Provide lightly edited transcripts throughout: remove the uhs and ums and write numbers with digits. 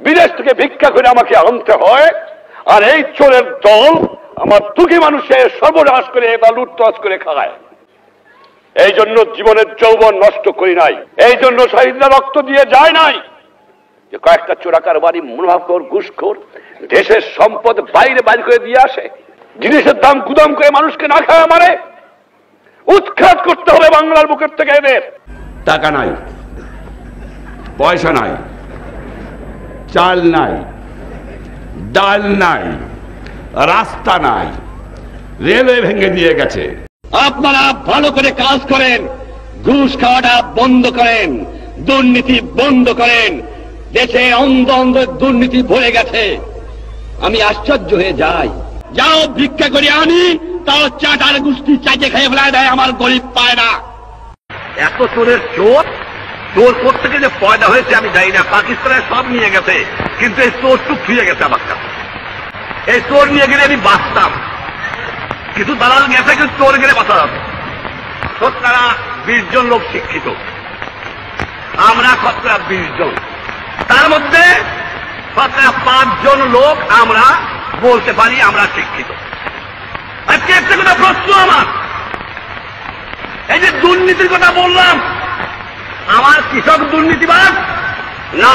বিদেশ থেকে ভিক্ষা করে আমাকে আনতে হয়, আর এই চোরের দল আমার দুঃখী মানুষের সর্বনাশ করে বা লুটতরাজ করে খায়। এই জন্য জীবনের যৌবন নষ্ট করি নাই, এই জন্য শহীদরা রক্ত দিয়ে যায় নাই যে কয়েকটা চোরাকার বাড়ি মুনাফাখোর ঘুষখোর দেশের সম্পদ বাইরে বাইরে করে দিয়ে আসে, জিনিসের দাম গুদাম করে মানুষকে না খাওয়া মারে। উৎখাত করতে হবে বাংলার বুকের থেকে এদের। টাকা নাই, পয়সা নাই, চাল নাই, ডাল নাই, রাস্তা নাই, রেলওয়ে ভেঙে দিয়ে গেছে। আপনারা ভালো করে কাজ করেন, ঘুষ খাওয়াটা বন্ধ করেন, দুর্নীতি বন্ধ করেন। দেশে অন্ধ অন্ধ দুর্নীতি ভরে গেছে। আমি আশ্চর্য হয়ে যাই, যাও ভিক্ষা করে আনি, তাও চাটার গোষ্ঠী চাইতে খেয়ে ফেলায় দেয়, আমার গরিব পায় না। এত চোরের চোর, চোর কোথেকে যে পয়দা হয়েছে আমি জানি না। পাকিস্তানে সব নিয়ে গেছে, কিন্তু এই চোর টুক ফিরে গেছে আমার কাছে। এই চোর নিয়ে গেলে আমি বাঁচতাম, কিছু দালাল গেছে, কিন্তু চোর গেলে বাঁচা যাবে। শতকরা 20 জন লোক শিক্ষিত, আমরা শতকরা 20 জন, তার মধ্যে শতকরা 5 জন লোক আমরা বলতে পারি আমরা শিক্ষিত। আজকে একটা কথা প্রশ্ন আমার, এই যে দুর্নীতির কথা বললাম, আমার কৃষক দুর্নীতিবাজ না,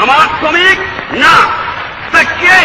আমার শ্রমিক না, তা কে?